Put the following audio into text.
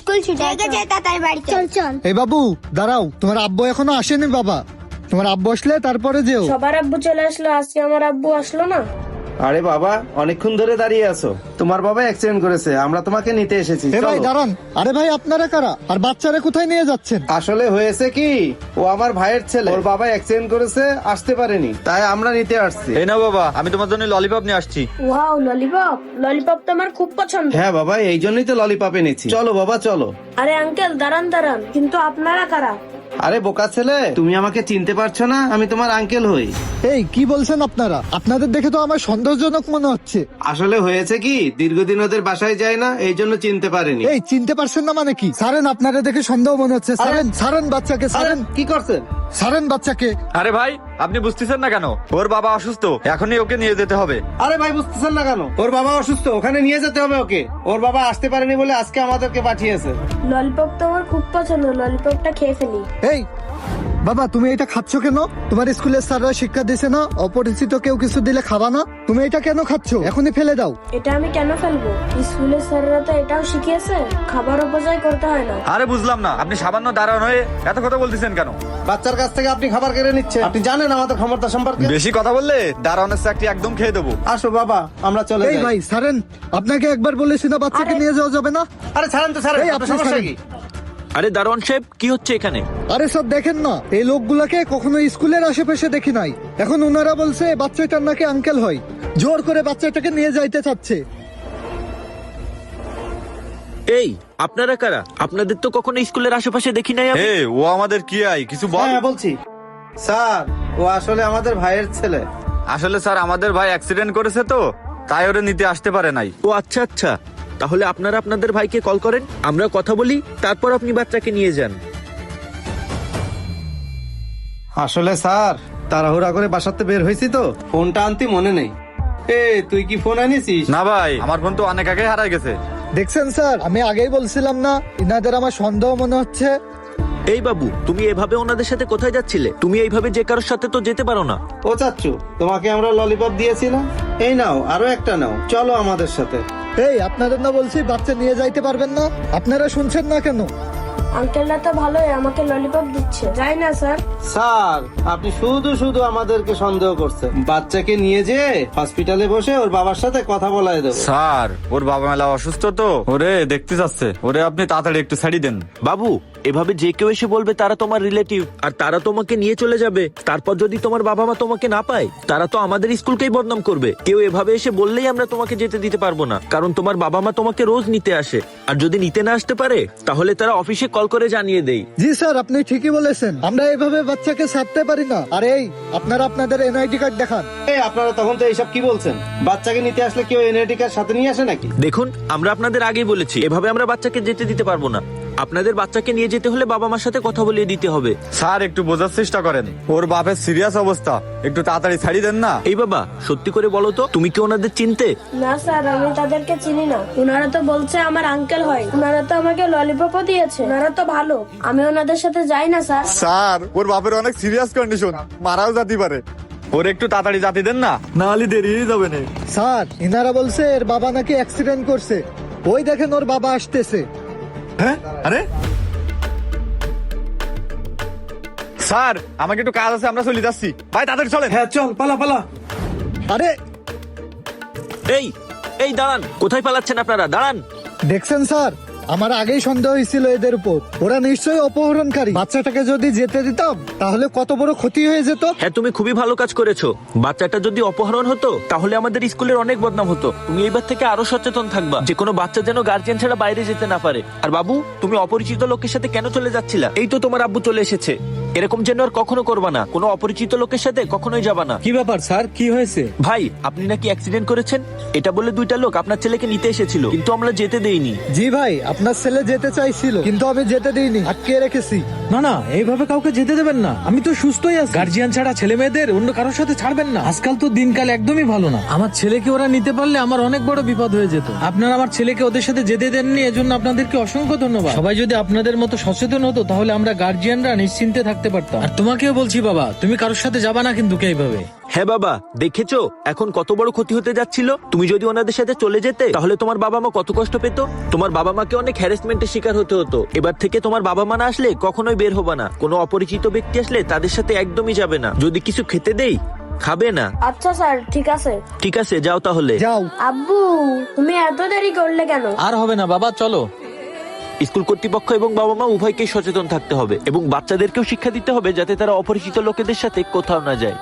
School ছুটি হয়ে গেছে, তাড়াতাড়ি বাড়ি চল। চল এই বাবু দাঁড়াও, তোমার আব্বু এখনো আসেনি বাবা। তোমার আব্বু আসলে তারপরে যেও। সবার আব্বু চলে আসলো, আজকে আমার আব্বু আসলো না। আরে বাবা, অনেকক্ষণ ধরে দাঁড়িয়ে আছো। তোমার বাবা অ্যাক্সিডেন্ট করেছে, আমরা তোমাকে নিতে এসেছি। এ ভাই চলো। দাঁড়ান। আরে ভাই আপনারা কারা, আর বাচ্চারা কোথায় নিয়ে যাচ্ছেন? আসলে হয়েছে কি, ও আমার ভাইয়ের ছেলে, ওর বাবা অ্যাক্সিডেন্ট করেছে, আসতে পারেনি, তাই আমরা নিতে আসছি। এই না বাবা, আমি তোমার জন্য ললিপপ নিয়ে আসছি। Wow, lollipop. ললিপপ তো আমার খুব পছন্দ। হ্যাঁ বাবা, এই জন্যই তো ললিপপ এনেছি। চলো বাবা চলো। আরে আঙ্কেল, দাঁড়ান দাঁড়ান, কিন্তু আপনারা কারা? আরে বোকা ছেলে, তুমি আমাকে চিনতে পারছো না? আমি তোমার আঙ্কেল হই। এই কি বলছেন আপনারা? আপনাদের দেখে তো আমার সন্দেহজনক মনে হচ্ছে। আসলে হয়েছে কি, দীর্ঘদিন ওদের বাসায় যায় না, এই জন্য চিনতে পারেনি। এই চিনতে পারছেন না মানে কি? ছাড়েন, আপনারা দেখে সন্দেহ মনে হচ্ছে। ছাড়েন, ছাড়েন বাচ্চাকে, আরে, ছাড়েন, কি করছেন? ছাড়েন বাচ্চাকে। আরে ভাই, আপনি বুঝতেছেন না কেন? ওর বাবা অসুস্থ, এখনই ওকে নিয়ে যেতে হবে। আরে ভাই, বুঝতেছেন না কেন? ওর বাবা অসুস্থ, ওখানে নিয়ে যেতে হবে ওকে। ওর বাবা আসতে পারেনি বলে আজকে আমাদেরকে পাঠিয়েছে। ললিপপ তো আমার খুব পছন্দ, ললিপপটা খেয়ে ফেলি। এই বাবা, তুমি এটা খাচ্ছ কেন? তোমার স্কুলের স্যাররা শিক্ষা দিছে না অপরিচিত কেউ কিছু দিলে খাবা না? তুমি এটা কেন খাচ্ছ? এখনই ফেলে দাও। এটা আমি কেন ফেলবো? স্কুলের স্যাররা তো এটাও শিখিয়েছে, খাবার অপচয় করতে হয় না। আরে বুঝলাম না, আপনি সামান্য দাঁড়ান হয়ে এত কথা বলতেছেন কেন? বাচ্চার কাছ থেকে আপনি খাবার কেড়ে নিচ্ছেন। আপনি জানেন আমাদের ক্ষমতা সম্পর্কে? বেশি কথা বললে দাঁড়ানোর চাকরি একদম খেয়ে দেবো। আসো বাবা, আমরা চলে এই যাই। ভাই ছাড়েন, আপনাকে একবার বলেছি না বাচ্চাকে নিয়ে যাওয়া যাবে না? আরে ছাড়েন তো, ছাড়েন। এই, আপনার আপনি সমস্যা ছাড়েন। কি? আরে দারোয়ান সাহেব, কি হচ্ছে এখানে? আরে সব দেখেন না, এই লোকগুলাকে কখনো স্কুলের আশেপাশে দেখি নাই। এখন ওনারা বলছে বাচ্চাটার নাকি আঙ্কেল হয়, জোর করে বাচ্চাটাকে নিয়ে যাইতে চাচ্ছে। এই আপনারা কারা? আপনাদের তো কখনো স্কুলের আশেপাশে দেখি নাই আমি। এ ও আমাদের কি আই কিছু বল। হ্যাঁ বলছি স্যার, ও আসলে আমাদের ভাইয়ের ছেলে। আসলে স্যার, আমাদের ভাই অ্যাক্সিডেন্ট করেছে তো, তাই ওরে নিতে আসতে পারে নাই। ও আচ্ছা আচ্ছা, তাহলে আপনারা আপনাদের ভাইকে কল করেন, আমরা কথা বলি, তারপর আপনি বাচ্চাকে নিয়ে যান। আসলে স্যার, তাড়াহুড়া করে বাসাতে বের হয়েছি তো, ফোনটা আনতে মনে নেই। এ তুই কি ফোন আনিছিস? না ভাই, আমার ফোন তো অনেক আগে হারাই গেছে। দেখছেন স্যার, আমি আগেই বলছিলাম না ইনাদের আমার সন্দেহ মনে হচ্ছে। এই বাবু, তুমি এভাবে ওনাদের সাথে কোথায় যাচ্ছিলে? তুমি এইভাবে যে কারোর সাথে তো যেতে পারো না। ও চাচ্চু, তোমাকে আমরা ললিপপ দিয়েছি না? এই নাও, আরো একটা নাও, চলো আমাদের সাথে। এই আপনাদের না বলছি বাচ্চা নিয়ে যাইতে পারবেন না? আপনারা শুনছেন না কেন? আঙ্কেলরা তো ভালোই, আমাকে ললিপপ দিচ্ছে। যাই না স্যার? স্যার, আপনি শুধু শুধু আমাদেরকে সন্দেহ করছেন। বাচ্চাকে নিয়ে যে হসপিটালে বসে ওর বাবার সাথে কথা বলায় দেবো। স্যার, ওর বাবা মেলা অসুস্থ তো, ওরে দেখতে যাচ্ছে। ওরে আপনি তাড়াতাড়ি একটু ছাড়ি দেন। বাবু, এভাবে যে কেউ এসে বলবে তারা তোমার রিলেটিভ, আর তারা তোমাকে নিয়ে চলে যাবে। তারপর যদি তোমার বাবা মা তোমাকে না পায়, তারা তো আমাদের স্কুলকেই বদনাম করবে। কেউ এভাবে এসে বললেই আমরা তোমাকে যেতে দিতে পারবো না, কারণ তোমার বাবা মা তোমাকে রোজ নিতে আসে। আর যদি নিতে না আসতে পারে, তাহলে তারা অফিসে কল করে জানিয়ে দেয়। জি স্যার, আপনি ঠিকই বলেছেন, আমরা এভাবে বাচ্চাকে ছাড়তে পারি না। আর এই আপনারা আপনাদের এনআইডি কার্ড দেখান। এই আপনারা তখন তো এইসব কি বলছেন? বাচ্চাকে নিতে আসলে কেউ এনআইডি কার্ড সাথে নিয়ে আসে নাকি? দেখুন, আমরা আপনাদের আগেই বলেছি, এভাবে আমরা বাচ্চাকে যেতে দিতে পারবো না। আপনাদের বাচ্চাকে নিয়ে যেতে হলে বাবা মার সাথে কথা বলিয়ে দিতে হবে। স্যার, একটু বোঝার চেষ্টা করেন, ওর বাপের সিরিয়াস অবস্থা, একটু তাড়াতাড়ি ছাড়ি দেন না। এই বাবা, সত্যি করে বলো তো, তুমি কি ওনাদের চিনতে? না স্যার, আমি তাদেরকে চিনি না। ওনারা তো বলছে আমার আঙ্কেল হয়, ওনারা তো আমাকে ললিপপও দিয়েছে, ওনারা তো ভালো, আমি ওনাদের সাথে যাই না স্যার। স্যার, ওর বাপের অনেক সিরিয়াস কন্ডিশন, মারাও যেতে পারে। ওর একটু তাড়াতাড়ি জাতি দেন না, না হলে দেরি হয়ে যাবে না। স্যার, ইনারা বলছে এর বাবা নাকি অ্যাক্সিডেন্ট করছে। ওই দেখেন ওর বাবা আসতেছে। হ্যাঁ, আরে স্যার, আমাকে একটু কাজ আছে, আমরা চলে যাচ্ছি। ভাই তাড়াতাড়ি চলেন। হ্যাঁ চল, পালা পালা। আরে এই এই দাঁড়ান, কোথায় পালাচ্ছেন আপনারা? দাঁড়ান। দেখছেন স্যার, আমার আগেই সন্দেহ হয়েছিল এদের উপর। ওরা নিশ্চয়ই অপহরণকারী। বাচ্চাটাকে যদি যেতে দিতাম তাহলে কত বড় ক্ষতি হয়ে যেত। হ্যাঁ, তুমি খুবই ভালো কাজ করেছো। বাচ্চাটা যদি অপহরণ হতো, তাহলে আমাদের স্কুলের অনেক বদনাম হতো। তুমি এবার থেকে আরো সচেতন থাকবা, যে কোনো বাচ্চা যেন গার্জিয়ান ছাড়া বাইরে যেতে না পারে। আর বাবু, তুমি অপরিচিত লোকের সাথে কেন চলে যাচ্ছিলা? এই তো তোমার আব্বু চলে এসেছে। এরকম যেন আর কখনো করবা না, কোনো অপরিচিত লোকের সাথে কখনোই যাবা না। কি ব্যাপার স্যার, কি হয়েছে? ভাই, আপনি নাকি অ্যাক্সিডেন্ট করেছেন, এটা বলে দুইটা লোক আপনার ছেলেকে নিতে এসেছিল, কিন্তু আমরা যেতে দেইনি। জি ভাই, আপনার ছেলে যেতে চাইছিল, কিন্তু আমি যেতে দিইনি, আটকে রেখেছি। না না, এইভাবে কাউকে যেতে দেবেন না। আমি তো সুস্থই আছি। গার্জিয়ান ছাড়া ছেলে মেয়েদের অন্য কারোর সাথে ছাড়বেন না। আজকাল তো দিনকাল একদমই ভালো না। আমার ছেলেকে ওরা নিতে পারলে আমার অনেক বড় বিপদ হয়ে যেত। আপনারা আমার ছেলেকে ওদের সাথে যেতে দেননি, এজন্য আপনাদেরকে অসংখ্য ধন্যবাদ। সবাই যদি আপনাদের মতো সচেতন হতো, তাহলে আমরা গার্জিয়ানরা নিশ্চিন্তে থাকতে পারতাম। আর তোমাকেও বলছি বাবা, তুমি কারোর সাথে যাবা না কিন্তু এইভাবে। হ্যাঁ বাবা, দেখেছো এখন কত বড় ক্ষতি হতে যাচ্ছিল। তুমি যদি ওনাদের সাথে চলে যেতে তাহলে তোমার বাবা মা কত কষ্ট পেত। তোমার বাবা মাকে অনেক হ্যারাসমেন্টের শিকার হতে হতো। এবার থেকে তোমার বাবা মা না আসলে কখনোই বের হবে না। কোনো অপরিচিত ব্যক্তি আসলে তাদের সাথে একদমই যাবে না। যদি কিছু খেতে দেই খাবে না। আচ্ছা স্যার, ঠিক আছে। ঠিক আছে, যাও তাহলে। যাও। আব্বু, তুমি এত দেরি করলে কেন? আর হবে না বাবা, চলো। স্কুল কর্তৃপক্ষ এবং বাবা মা উভয়কেই সচেতন থাকতে হবে এবং বাচ্চাদেরকেও শিক্ষা দিতে হবে যাতে তারা অপরিচিত লোকেদের সাথে কোথাও না যায়।